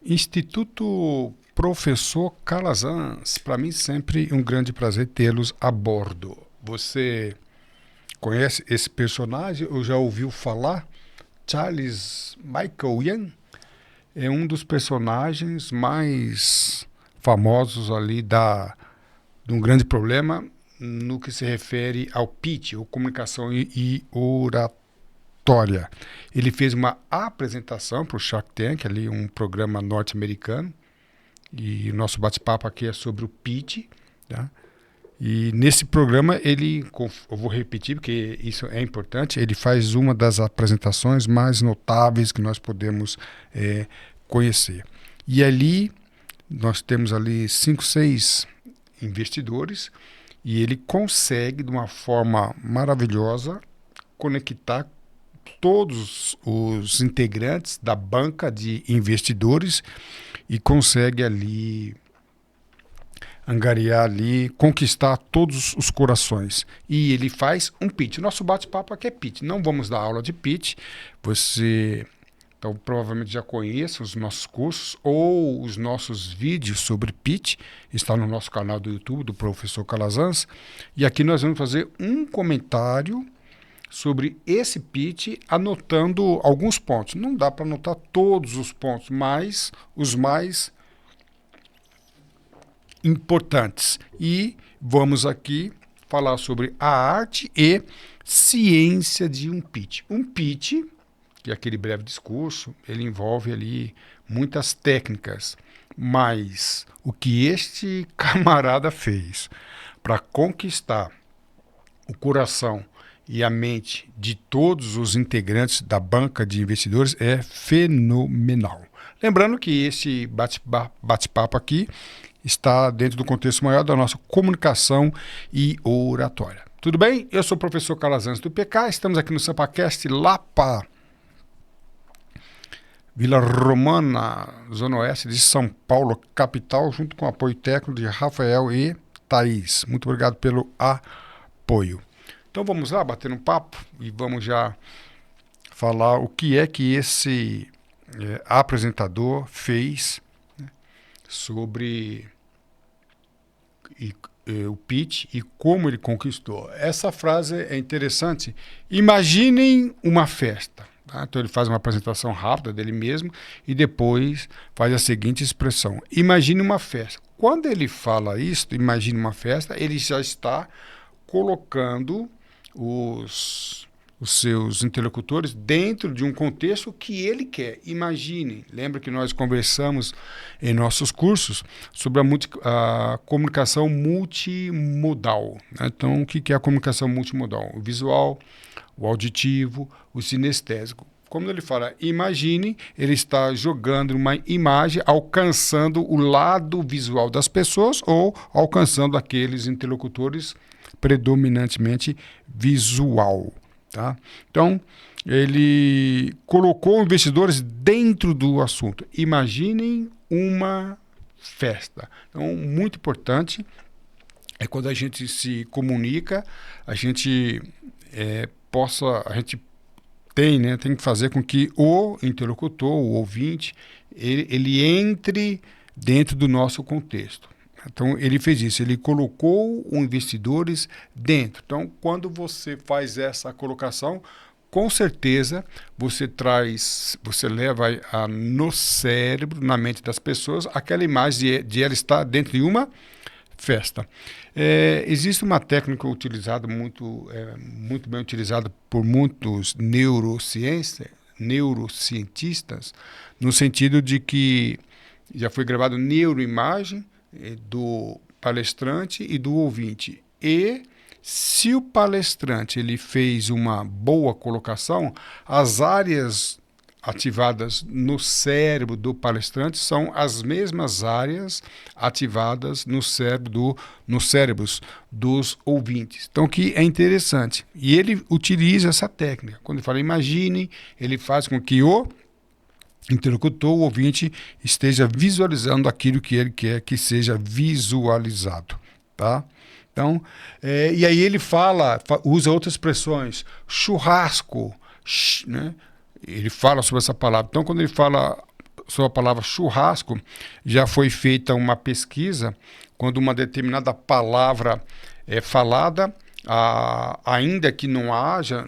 Instituto Professor Calazans, para mim sempre um grande prazer tê-los a bordo. Você conhece esse personagem ou já ouviu falar? Charles Michael Young é um dos personagens mais famosos ali de um grande problema no que se refere ao pitch, ou comunicação e oratória. Ele fez uma apresentação para o Shark Tank, ali um programa norte-americano, e o nosso bate-papo aqui é sobre o pitch, tá? E nesse programa eu vou repetir porque isso é importante, ele faz uma das apresentações mais notáveis que nós podemos conhecer. E ali nós temos ali 5, 6 investidores e ele consegue de uma forma maravilhosa conectar todos os integrantes da banca de investidores e consegue ali angariar ali, conquistar todos os corações. E ele faz um pitch. Nosso bate-papo aqui é pitch. Não vamos dar aula de pitch. Você então, provavelmente já conheça os nossos cursos ou os nossos vídeos sobre pitch. Está no nosso canal do YouTube, do Professor Calazans. E aqui nós vamos fazer um comentário sobre esse pitch, anotando alguns pontos. Não dá para anotar todos os pontos, mas os mais importantes. E vamos aqui falar sobre a arte e ciência de um pitch. Um pitch, que é aquele breve discurso, ele envolve ali muitas técnicas, mas o que este camarada fez para conquistar o coração e a mente de todos os integrantes da banca de investidores é fenomenal. Lembrando que esse bate-papo aqui está dentro do contexto maior da nossa comunicação e oratória. Tudo bem? Eu sou o professor Calazans do PK, estamos aqui no Sampacast Lapa, Vila Romana, Zona Oeste de São Paulo, capital, junto com o apoio técnico de Rafael e Thaís. Muito obrigado pelo apoio. Então vamos lá, bater um papo e vamos já falar o que é que esse apresentador fez, né, sobre o pitch e como ele conquistou. Essa frase é interessante. Imaginem uma festa. Tá? Então ele faz uma apresentação rápida dele mesmo e depois faz a seguinte expressão. Imagine uma festa. Quando ele fala isso, imagine uma festa, ele já está colocando os seus interlocutores dentro de um contexto que ele quer. Imagine, lembra que nós conversamos em nossos cursos sobre a comunicação multimodal, né? Então, o que é a comunicação multimodal? O visual, o auditivo, o sinestésico. Como ele fala, imagine, ele está jogando uma imagem, alcançando o lado visual das pessoas ou alcançando aqueles interlocutores predominantemente visual. Tá? Então, ele colocou investidores dentro do assunto. Imaginem uma festa. Então, muito importante é quando a gente se comunica, a gente tem que fazer com que o interlocutor, o ouvinte, ele entre dentro do nosso contexto. Então, ele fez isso, ele colocou os investidores dentro. Então, quando você faz essa colocação, com certeza você leva no cérebro, na mente das pessoas, aquela imagem de ela estar dentro de uma festa. Existe uma técnica utilizada muito bem utilizada por muitos neurocientistas, no sentido de que já foi gravado neuroimagem do palestrante e do ouvinte. E se o palestrante ele fez uma boa colocação, as áreas ativadas no cérebro do palestrante são as mesmas áreas ativadas nos cérebros dos ouvintes. Então, que é interessante. E ele utiliza essa técnica. Quando ele fala imagine, ele faz com que o interlocutor, o ouvinte, esteja visualizando aquilo que ele quer que seja visualizado, tá? Então, e aí ele usa outras expressões, churrasco, né? Ele fala sobre essa palavra. Então, quando ele fala sobre a palavra churrasco, já foi feita uma pesquisa quando uma determinada palavra é falada, ainda que não haja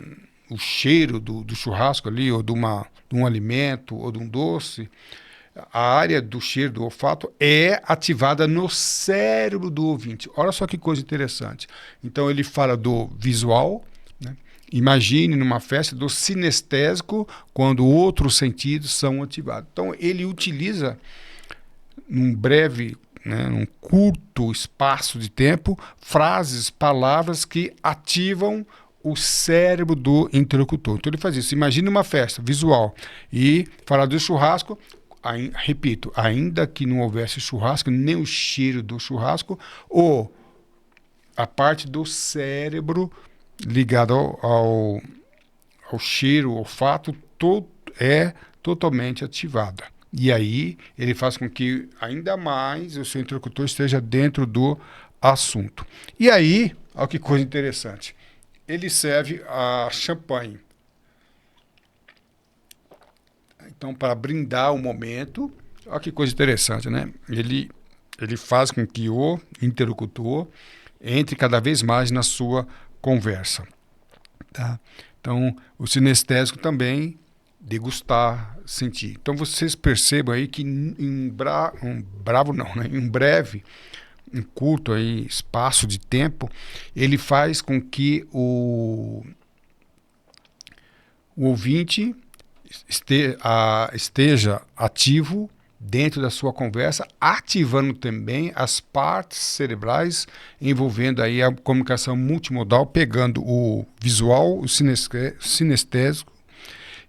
o cheiro do churrasco ali, ou de um alimento, ou de um doce, a área do cheiro, do olfato, é ativada no cérebro do ouvinte. Olha só que coisa interessante. Então ele fala do visual, né? Imagine numa festa do sinestésico, quando outros sentidos são ativados. Então ele utiliza num breve, né, num curto espaço de tempo, frases, palavras que ativam o cérebro do interlocutor. Então ele faz isso. Imagine uma festa visual e falar do churrasco. Repito, ainda que não houvesse churrasco, nem o cheiro do churrasco, ou a parte do cérebro ligada ao cheiro, ao olfato, é totalmente ativada. E aí ele faz com que ainda mais o seu interlocutor esteja dentro do assunto. E aí, olha que coisa interessante, ele serve a champanhe. Então, para brindar o momento, olha que coisa interessante, né? Ele faz com que o interlocutor entre cada vez mais na sua conversa. Tá? Então, o sinestésico também, degustar, sentir. Então, vocês percebam aí que em breve, um curto aí, espaço de tempo, ele faz com que o ouvinte esteja ativo dentro da sua conversa, ativando também as partes cerebrais, envolvendo aí a comunicação multimodal, pegando o visual, o sinestésico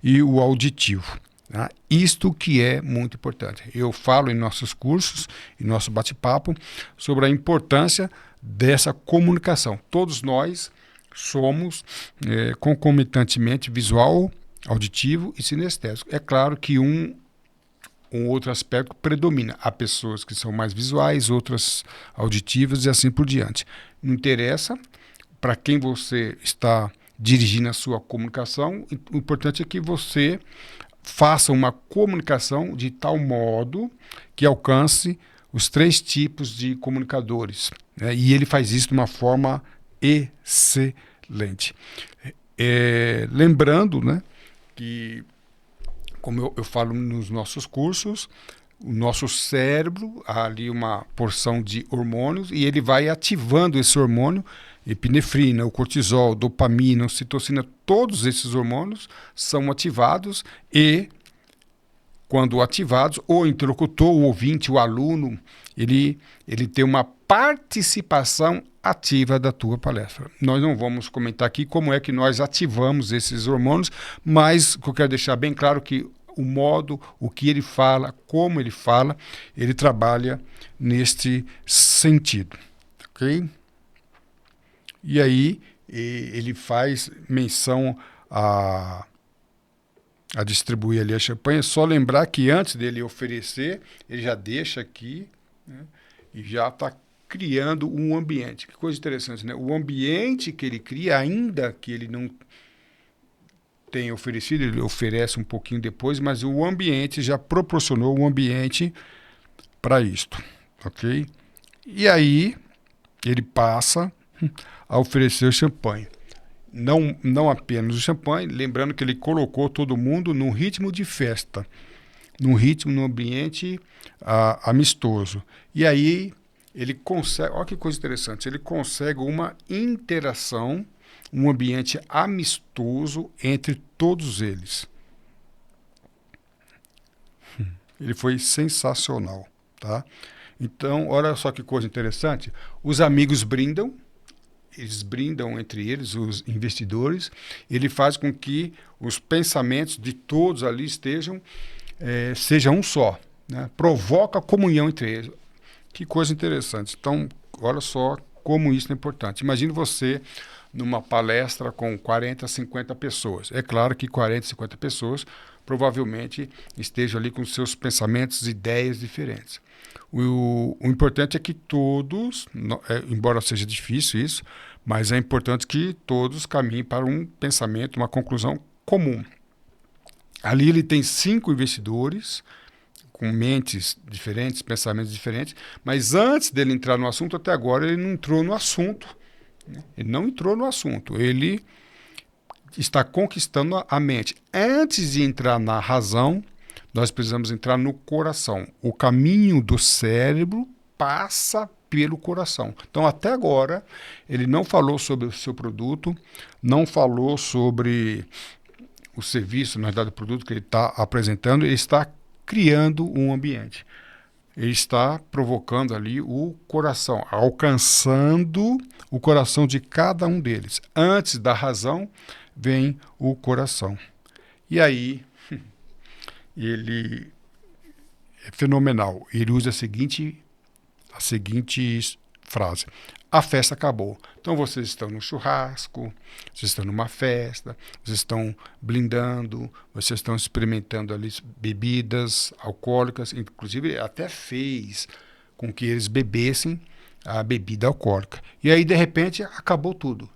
e o auditivo. Tá? Isto que é muito importante. Eu falo em nossos cursos, em nosso bate-papo, sobre a importância dessa comunicação. Todos nós somos concomitantemente visual, auditivo e sinestésico. É claro que um outro aspecto predomina. Há pessoas que são mais visuais, outras auditivas e assim por diante. Não interessa para quem você está dirigindo a sua comunicação, o importante é que você faça uma comunicação de tal modo que alcance os 3 tipos de comunicadores. Né? E ele faz isso de uma forma excelente. Lembrando, né, que, como eu falo nos nossos cursos, o nosso cérebro, há ali uma porção de hormônios e ele vai ativando esse hormônio, epinefrina, o cortisol, dopamina, ocitocina, todos esses hormônios são ativados e, quando ativados, o interlocutor, o ouvinte, o aluno, ele tem uma participação ativa da tua palestra. Nós não vamos comentar aqui como é que nós ativamos esses hormônios, mas o que eu quero deixar bem claro que o modo, o que ele fala, como ele trabalha neste sentido. Ok? E aí ele faz menção a distribuir ali a champanhe. É só lembrar que antes dele oferecer, ele já deixa aqui, né, e já está criando um ambiente. Que coisa interessante, né? O ambiente que ele cria, ainda que ele não tenha oferecido, ele oferece um pouquinho depois, mas o ambiente já proporcionou um ambiente para isto, ok? E aí ele passa a oferecer o champanhe. Não apenas o champanhe, lembrando que ele colocou todo mundo num ritmo de festa, num ambiente amistoso. E aí ele consegue, olha que coisa interessante, ele consegue uma interação, um ambiente amistoso entre todos eles. Ele foi sensacional, tá? Então, olha só que coisa interessante. Os amigos brindam, eles brindam entre eles, os investidores. Ele faz com que os pensamentos de todos ali sejam um só, né? Provoca comunhão entre eles. Que coisa interessante. Então, olha só como isso é importante. Imagine você numa palestra com 40, 50 pessoas. É claro que 40, 50 pessoas provavelmente estejam ali com seus pensamentos e ideias diferentes. O importante é que todos, embora seja difícil isso, mas é importante que todos caminhem para um pensamento, uma conclusão comum. Ali ele tem 5 investidores, com mentes diferentes, pensamentos diferentes, mas antes dele entrar no assunto, até agora ele não entrou no assunto. Né? Ele não entrou no assunto. Ele está conquistando a mente. Antes de entrar na razão, nós precisamos entrar no coração. O caminho do cérebro passa pelo coração. Então, até agora, ele não falou sobre o seu produto, não falou sobre o serviço, na verdade, o produto que ele está apresentando, ele está criando um ambiente. Ele está provocando ali o coração, alcançando o coração de cada um deles. Antes da razão, vem o coração. E aí, ele é fenomenal. Ele usa a seguinte frase: a festa acabou. Então vocês estão no churrasco, vocês estão numa festa, vocês estão blindando, vocês estão experimentando ali bebidas alcoólicas, inclusive até fez com que eles bebessem a bebida alcoólica. E aí, de repente, acabou tudo.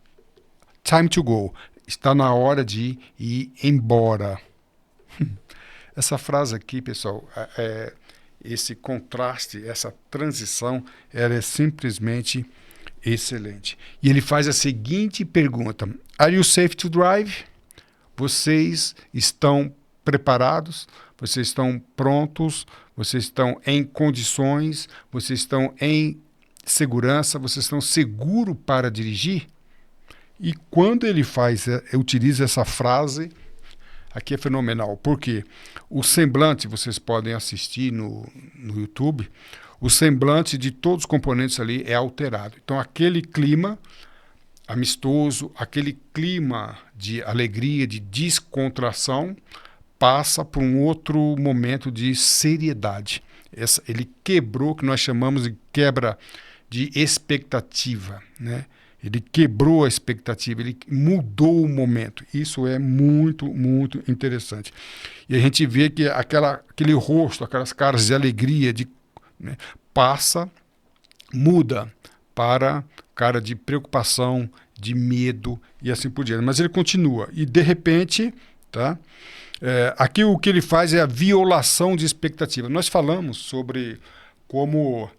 Time to go. Está na hora de ir embora. Essa frase aqui, pessoal, esse contraste, essa transição, ela é simplesmente excelente. E ele faz a seguinte pergunta: Are you safe to drive? Vocês estão preparados? Vocês estão prontos? Vocês estão em condições? Vocês estão em segurança? Vocês estão seguros para dirigir? E quando ele utiliza essa frase, aqui é fenomenal, porque o semblante, vocês podem assistir no YouTube, o semblante de todos os componentes ali é alterado. Então, aquele clima amistoso, aquele clima de alegria, de descontração, passa por um outro momento de seriedade. Ele quebrou o que nós chamamos de quebra de expectativa, né? Ele quebrou a expectativa, ele mudou o momento. Isso é muito, muito interessante. E a gente vê que aquele rosto, aquelas caras de alegria, né, muda para cara de preocupação, de medo e assim por diante. Mas ele continua. E, de repente, tá? Aqui o que ele faz é a violação de expectativa. Nós falamos sobre como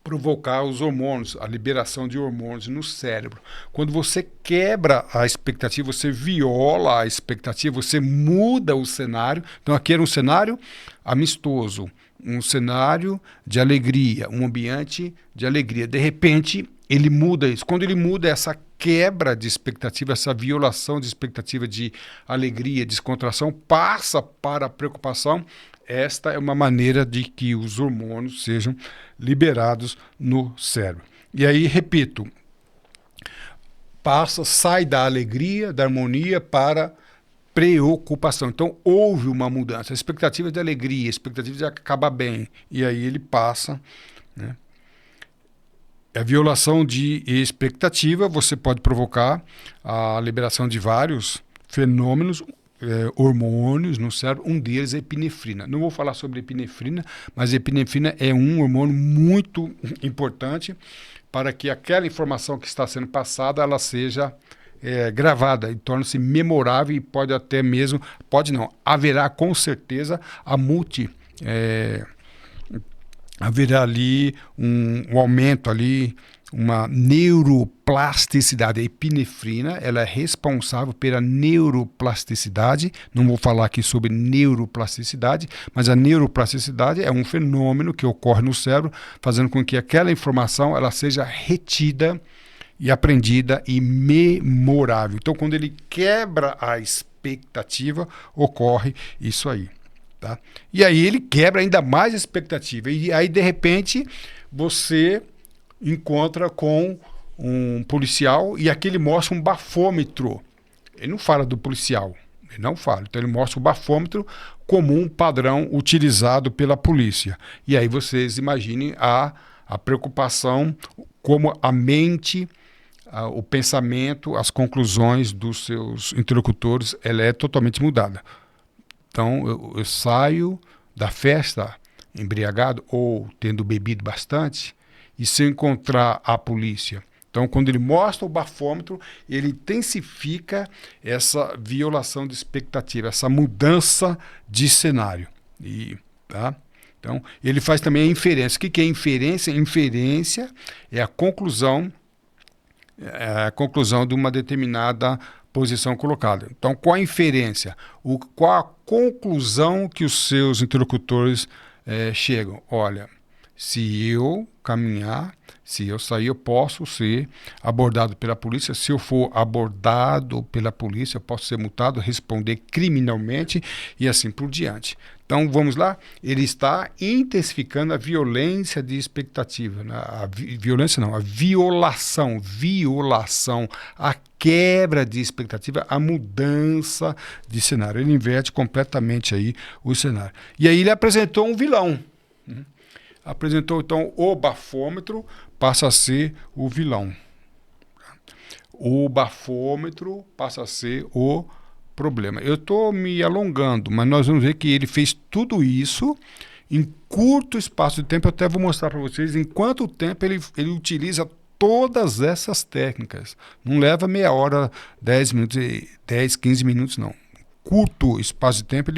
provocar os hormônios, a liberação de hormônios no cérebro. Quando você quebra a expectativa, você viola a expectativa, você muda o cenário. Então aqui era um cenário amistoso, um cenário de alegria, um ambiente de alegria. De repente, ele muda isso. Quando ele muda essa quebra de expectativa, essa violação de expectativa de alegria, descontração, passa para a preocupação. Esta é uma maneira de que os hormônios sejam liberados no cérebro. E aí, repito, sai da alegria, da harmonia para preocupação. Então, houve uma mudança. A expectativa de alegria, a expectativa de acabar bem. E aí ele passa, né? A violação de expectativa, você pode provocar a liberação de vários fenômenos, hormônios no cérebro. Um deles é a epinefrina. Não vou falar sobre epinefrina, mas a epinefrina é um hormônio muito importante para que aquela informação que está sendo passada, ela seja gravada e torne-se memorável e pode até mesmo, haverá com certeza haverá ali um aumento ali, uma neuroplasticidade. A epinefrina, ela é responsável pela neuroplasticidade. Não vou falar aqui sobre neuroplasticidade, mas a neuroplasticidade é um fenômeno que ocorre no cérebro, fazendo com que aquela informação ela seja retida e aprendida e memorável. Então, quando ele quebra a expectativa, ocorre isso aí. Tá? E aí ele quebra ainda mais a expectativa. E aí, de repente, você encontra com um policial e aqui ele mostra um bafômetro. Ele não fala do policial, ele não fala. Então ele mostra o bafômetro comum, padrão, utilizado pela polícia. E aí vocês imaginem a preocupação, como a mente, o pensamento, as conclusões dos seus interlocutores, ela é totalmente mudada. Então eu saio da festa embriagado ou tendo bebido bastante, e se eu encontrar a polícia. Então, quando ele mostra o bafômetro, ele intensifica essa violação de expectativa, essa mudança de cenário. Tá? Então, ele faz também a inferência. O que é inferência? Inferência é a conclusão de uma determinada posição colocada. Então, qual a inferência? Qual a conclusão que os seus interlocutores chegam? Olha, se eu caminhar, se eu sair, eu posso ser abordado pela polícia. Se eu for abordado pela polícia, eu posso ser multado, responder criminalmente e assim por diante. Então, vamos lá. Ele está intensificando a violência de expectativa. Né? A violação, a quebra de expectativa, a mudança de cenário. Ele inverte completamente aí o cenário. E aí ele apresentou um vilão. Apresentou, então, o bafômetro passa a ser o vilão. O bafômetro passa a ser o problema. Eu estou me alongando, mas nós vamos ver que ele fez tudo isso em curto espaço de tempo. Eu até vou mostrar para vocês em quanto tempo ele utiliza todas essas técnicas. Não leva meia hora, 10 minutos, 10, 15 minutos, não. Curto espaço de tempo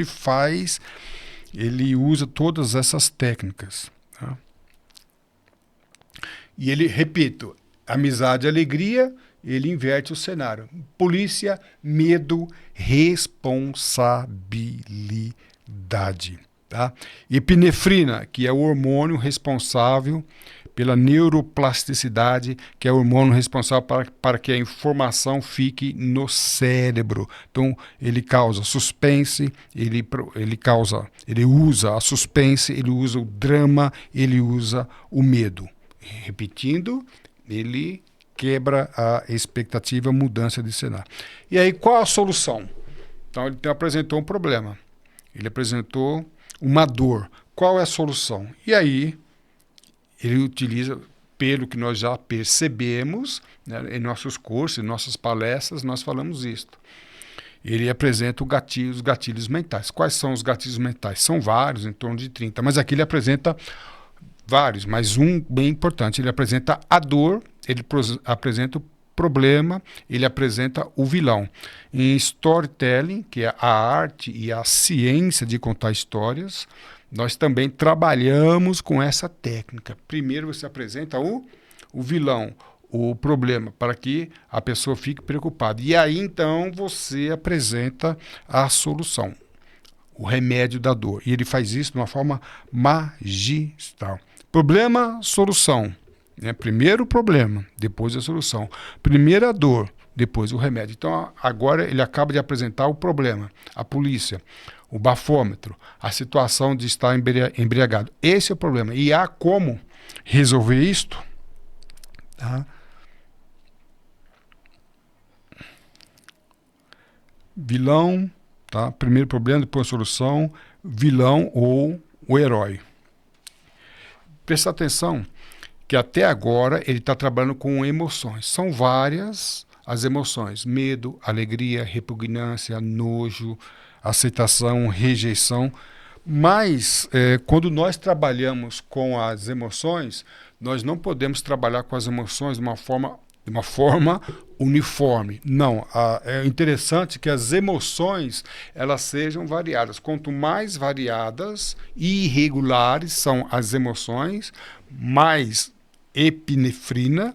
ele usa todas essas técnicas. Tá? E ele, repito, amizade e alegria, ele inverte o cenário. Polícia, medo, responsabilidade. Tá? Epinefrina, que é o hormônio responsável pela neuroplasticidade, que é o hormônio responsável para que a informação fique no cérebro. Então, ele causa suspense, ele usa a suspense, ele usa o drama, ele usa o medo. Repetindo, ele quebra a expectativa, mudança de cenário. E aí, qual a solução? Então, ele apresentou um problema. Ele apresentou uma dor. Qual é a solução? E aí, ele utiliza, pelo que nós já percebemos, né, em nossos cursos, em nossas palestras, nós falamos isto. Ele apresenta os gatilhos mentais. Quais são os gatilhos mentais? São vários, em torno de 30, mas aqui ele apresenta vários, mas um bem importante. Ele apresenta a dor, ele apresenta o problema, ele apresenta o vilão. Em storytelling, que é a arte e a ciência de contar histórias, nós também trabalhamos com essa técnica. Primeiro você apresenta o vilão, o problema, para que a pessoa fique preocupada. E aí, então, você apresenta a solução, o remédio da dor. E ele faz isso de uma forma magistral. Problema, solução. Né? Primeiro o problema, depois a solução. Primeiro a dor, depois o remédio. Então, agora ele acaba de apresentar o problema, a polícia, o bafômetro, a situação de estar embriagado. Esse é o problema. E há como resolver isto? Tá? Vilão, tá? Primeiro problema, depois a solução, vilão ou o herói. Presta atenção que até agora ele está trabalhando com emoções. São várias as emoções: medo, alegria, repugnância, nojo, aceitação, rejeição. Mas quando nós trabalhamos com as emoções, nós não podemos trabalhar com as emoções de uma forma uniforme. Não, é interessante que as emoções elas sejam variadas. Quanto mais variadas e irregulares são as emoções, mais epinefrina,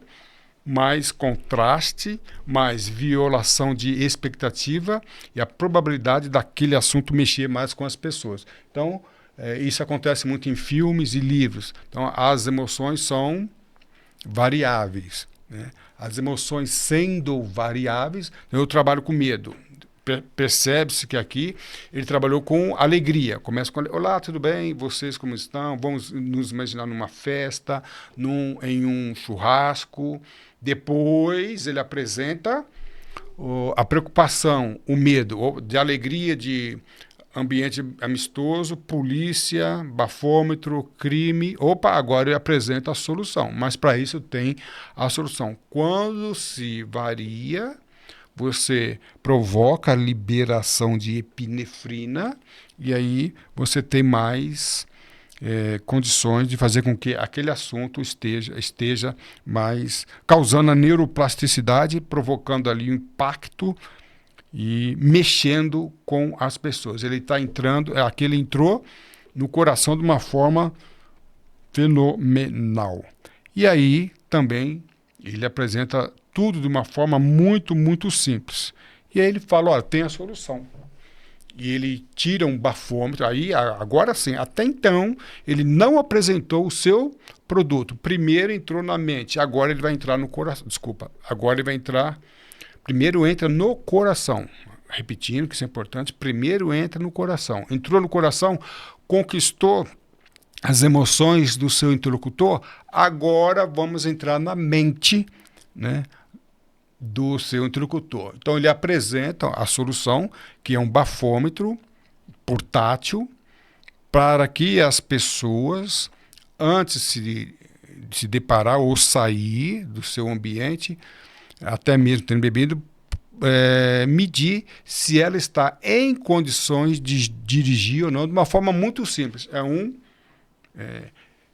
mais contraste, mais violação de expectativa e a probabilidade daquele assunto mexer mais com as pessoas. Então, isso acontece muito em filmes e livros. Então, as emoções são variáveis. Né? As emoções sendo variáveis, eu trabalho com medo. Percebe-se que aqui ele trabalhou com alegria. Começa com: olá, tudo bem? Vocês como estão? Vamos nos imaginar numa festa, em um churrasco. Depois ele apresenta a preocupação, o medo, de alegria, de ambiente amistoso, polícia, bafômetro, crime. Opa, agora ele apresenta a solução. Mas para isso tem a solução. Quando se varia, você provoca a liberação de epinefrina e aí você tem mais condições de fazer com que aquele assunto esteja mais causando a neuroplasticidade, provocando ali um impacto e mexendo com as pessoas. Ele está entrando, aqui ele entrou no coração de uma forma fenomenal. E aí também ele apresenta tudo de uma forma muito, muito simples. E aí ele fala, olha, tem a solução. E ele tira um bafômetro, aí agora sim, até então ele não apresentou o seu produto. Primeiro entrou na mente, agora ele vai entrar no coração. Desculpa, agora ele vai entrar, primeiro entra no coração. Repetindo que isso é importante, primeiro entra no coração. Entrou no coração, conquistou as emoções do seu interlocutor, agora vamos entrar na mente, né, do seu interlocutor. Então ele apresenta a solução, que é um bafômetro portátil, para que as pessoas, antes de se deparar ou sair do seu ambiente, até mesmo tendo bebido, medir se ela está em condições de dirigir ou não, de uma forma muito simples.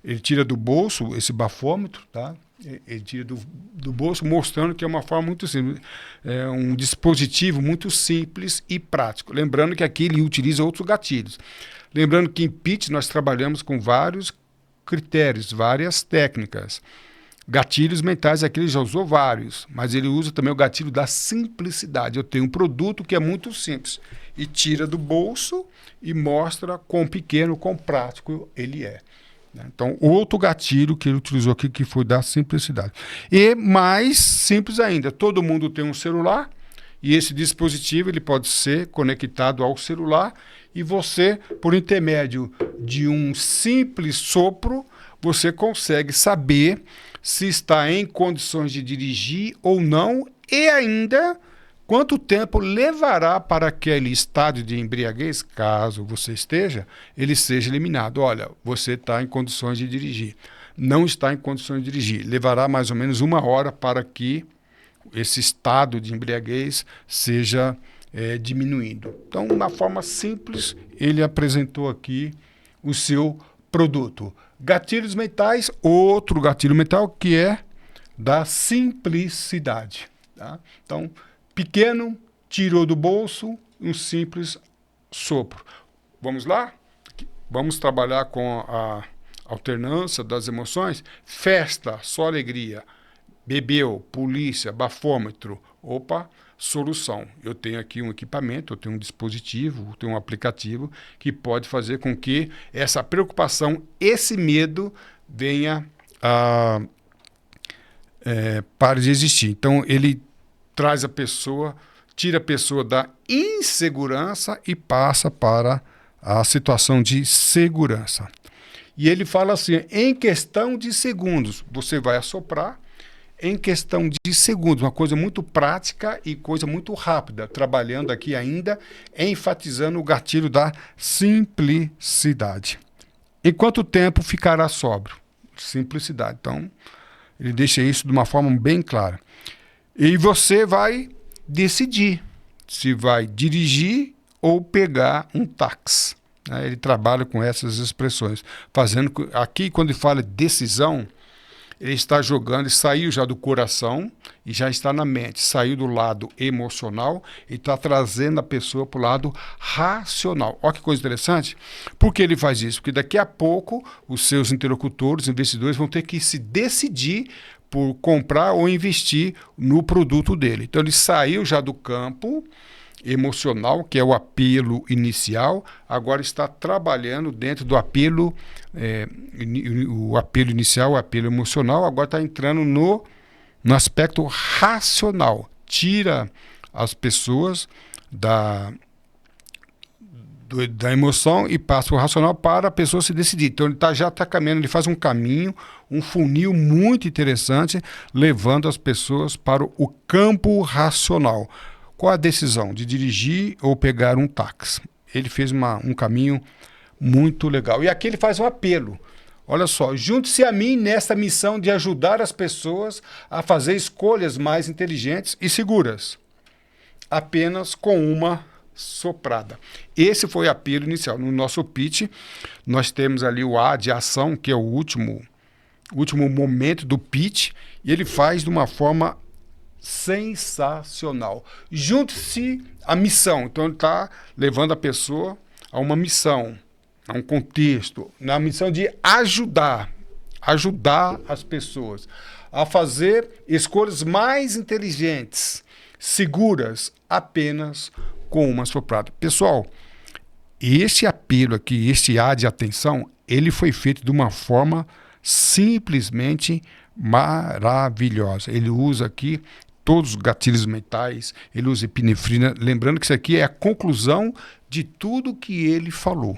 Ele tira do bolso esse bafômetro, tá? Ele tira do bolso, mostrando que é uma forma muito simples. É um dispositivo muito simples e prático. Lembrando que aqui ele utiliza outros gatilhos. Lembrando que em pitch nós trabalhamos com vários critérios, várias técnicas. Gatilhos mentais, aqui ele já usou vários, mas ele usa também o gatilho da simplicidade. Eu tenho um produto que é muito simples e tira do bolso e mostra quão pequeno, quão prático ele é. Então, outro gatilho que ele utilizou aqui, que foi da simplicidade. E mais simples ainda, todo mundo tem um celular e esse dispositivo ele pode ser conectado ao celular e você, por intermédio de um simples sopro, você consegue saber se está em condições de dirigir ou não e ainda quanto tempo levará para aquele estado de embriaguez, caso você esteja, ele seja eliminado. Olha, você está em condições de dirigir. Não está em condições de dirigir. Levará mais ou menos 1 hora para que esse estado de embriaguez seja diminuindo. Então, de uma forma simples, ele apresentou aqui o seu produto. Gatilhos mentais, outro gatilho mental que é da simplicidade. Tá? Então, pequeno, tirou do bolso, um simples sopro. Vamos lá? Vamos trabalhar com a alternância das emoções. Festa, só alegria. Bebeu, polícia, bafômetro. Opa, solução. Eu tenho aqui um equipamento, eu tenho um dispositivo, eu tenho um aplicativo que pode fazer com que essa preocupação, esse medo venha a pare de existir. Então, ele traz a pessoa, tira a pessoa da insegurança e passa para a situação de segurança. E ele fala assim, em questão de segundos, você vai assoprar, em questão de segundos, uma coisa muito prática e coisa muito rápida, trabalhando aqui ainda, enfatizando o gatilho da simplicidade. Em quanto tempo ficará sóbrio? Simplicidade. Então, ele deixa isso de uma forma bem clara. E você vai decidir se vai dirigir ou pegar um táxi. Ele trabalha com essas expressões. Aqui, quando ele fala decisão, ele está jogando, ele saiu já do coração e já está na mente. Saiu do lado emocional e está trazendo a pessoa para o lado racional. Olha que coisa interessante. Por que ele faz isso? Porque daqui a pouco os seus interlocutores, investidores, vão ter que se decidir por comprar ou investir no produto dele. Então ele saiu já do campo emocional, que é o apelo inicial, agora está trabalhando dentro do apelo, o apelo inicial, o apelo emocional, agora está entrando no aspecto racional. Tira as pessoas da emoção e passa para o racional para a pessoa se decidir. Então ele já está caminhando, ele faz um caminho, um funil muito interessante, levando as pessoas para o campo racional. Qual a decisão? De dirigir ou pegar um táxi. Ele fez um caminho muito legal. E aqui ele faz um apelo. Olha só, junte-se a mim nesta missão de ajudar as pessoas a fazer escolhas mais inteligentes e seguras. Apenas com uma soprada. Esse foi o apelo inicial. No nosso pitch, nós temos ali o A de ação, que é o último momento do pitch, e ele faz de uma forma sensacional. Junte-se à missão. Então ele está levando a pessoa a uma missão. há um contexto, na missão de ajudar as pessoas a fazer escolhas mais inteligentes, seguras, apenas com uma soprada. Pessoal, esse apelo aqui, esse A de atenção, ele foi feito de uma forma simplesmente maravilhosa. Ele usa aqui todos os gatilhos mentais, ele usa epinefrina, lembrando que isso aqui é a conclusão de tudo que ele falou.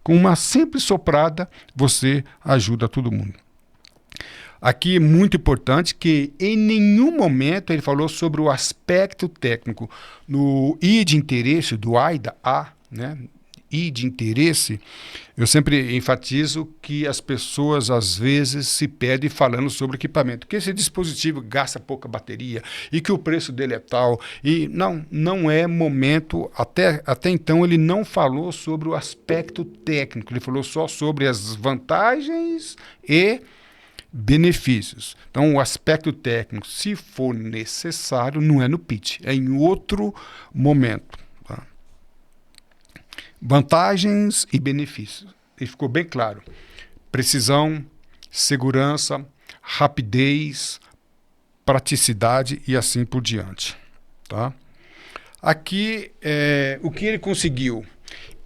Com uma simples soprada, você ajuda todo mundo. Aqui é muito importante que em nenhum momento ele falou sobre o aspecto técnico. No I de interesse, do AIDA, A, né? I de interesse, eu sempre enfatizo que as pessoas às vezes se perdem falando sobre equipamento, que esse dispositivo gasta pouca bateria e que o preço dele é tal. E não é momento, até então ele não falou sobre o aspecto técnico, ele falou só sobre as vantagens e benefícios. Então, o aspecto técnico, se for necessário, não é no pitch, é em outro momento. Tá? Vantagens e benefícios. E ficou bem claro. Precisão, segurança, rapidez, praticidade e assim por diante. Tá? Aqui, o que ele conseguiu?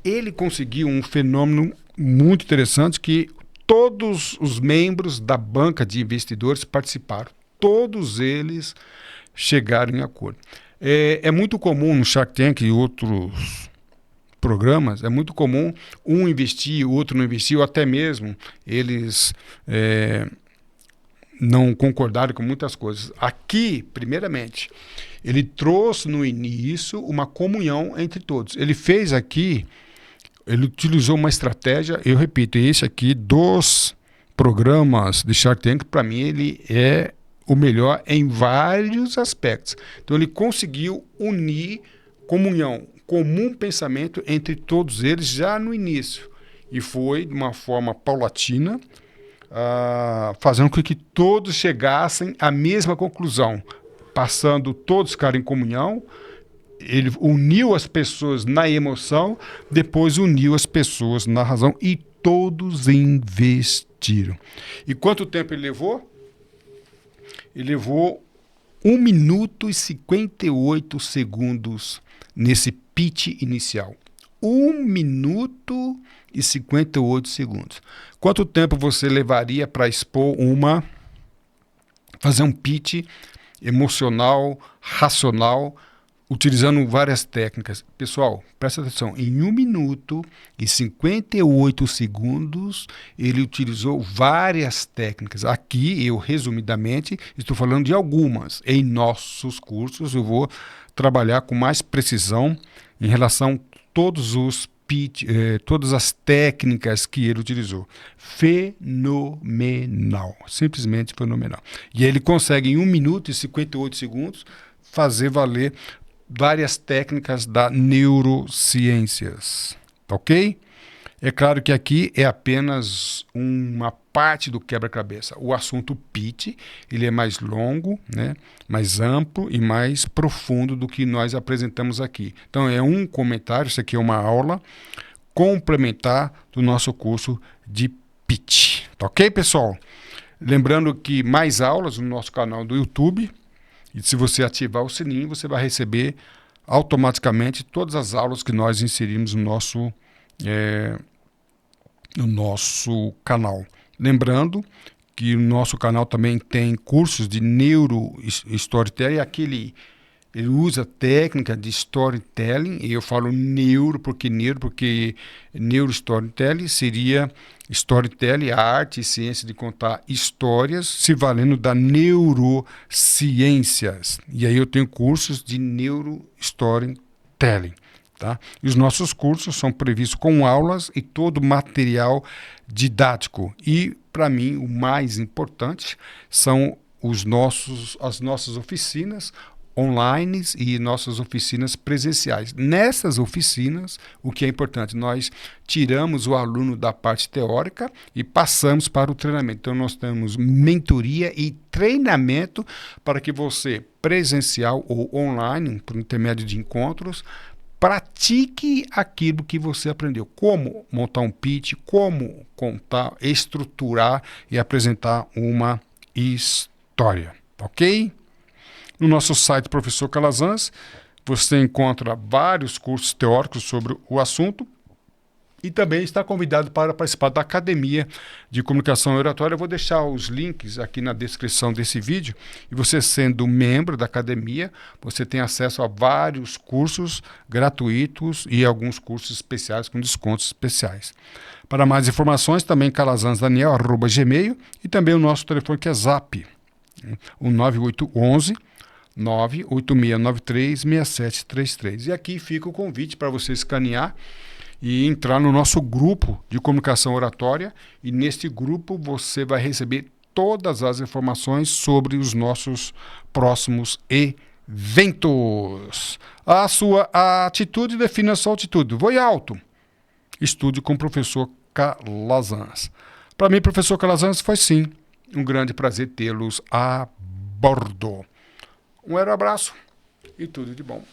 Ele conseguiu um fenômeno muito interessante que todos os membros da banca de investidores participaram. Todos eles chegaram em acordo. É muito comum no Shark Tank e outros programas, é muito comum um investir, o outro não investir, ou até mesmo eles não concordaram com muitas coisas. Aqui, primeiramente, ele trouxe no início uma comunhão entre todos. Ele fez aqui, ele utilizou uma estratégia, eu repito, esse aqui dos programas de Shark Tank, para mim, ele é o melhor em vários aspectos. Então, ele conseguiu unir comunhão, comum pensamento entre todos eles já no início. E foi de uma forma paulatina, fazendo com que todos chegassem à mesma conclusão, passando todos ficarem em comunhão. Ele uniu as pessoas na emoção, depois uniu as pessoas na razão e todos investiram. E quanto tempo ele levou? Ele levou 1 minuto e 58 segundos nesse pitch inicial. 1 minuto e 58 segundos. Quanto tempo você levaria para expor fazer um pitch emocional, racional, utilizando várias técnicas? Pessoal, presta atenção, em 1 minuto e 58 segundos, ele utilizou várias técnicas. Aqui, eu resumidamente, estou falando de algumas. Em nossos cursos, eu vou trabalhar com mais precisão em relação a todas as técnicas que ele utilizou. Fenomenal, simplesmente fenomenal. E ele consegue, em 1 minuto e 58 segundos, fazer valer várias técnicas da neurociências, ok? É claro que aqui é apenas uma parte do quebra-cabeça. O assunto pitch, ele é mais longo, né, mais amplo e mais profundo do que nós apresentamos aqui. Então é um comentário, isso aqui é uma aula complementar do nosso curso de pitch, tá ok, pessoal? Lembrando que mais aulas no nosso canal do YouTube. E se você ativar o sininho, você vai receber automaticamente todas as aulas que nós inserimos no nosso canal. Lembrando que o nosso canal também tem cursos de neuro-storytelling. Ele usa técnica de storytelling, e eu falo porque neuro-storytelling seria storytelling, a arte e ciência de contar histórias, se valendo da neurociências. E aí eu tenho cursos de neuro-storytelling. Tá? E os nossos cursos são previstos com aulas e todo material didático. E, para mim, o mais importante são as nossas oficinas online e nossas oficinas presenciais. Nessas oficinas, o que é importante, nós tiramos o aluno da parte teórica e passamos para o treinamento. Então, nós temos mentoria e treinamento para que você, presencial ou online, por intermédio de encontros, pratique aquilo que você aprendeu. Como montar um pitch, como contar, estruturar e apresentar uma história, ok? No nosso site Professor Calazans, você encontra vários cursos teóricos sobre o assunto e também está convidado para participar da Academia de Comunicação Oratória. Eu vou deixar os links aqui na descrição desse vídeo. E você, sendo membro da Academia, você tem acesso a vários cursos gratuitos e alguns cursos especiais com descontos especiais. Para mais informações, também calazans.daniel@gmail e também o nosso telefone que é Zap, o 9811 986936733. E aqui fica o convite para você escanear e entrar no nosso grupo de comunicação oratória, e neste grupo você vai receber todas as informações sobre os nossos próximos eventos. A sua atitude define a sua altitude. Voe alto. Estude com o professor Calazans. Para mim, professor Calazans, foi sim um grande prazer tê-los a bordo. Um abraço e tudo de bom.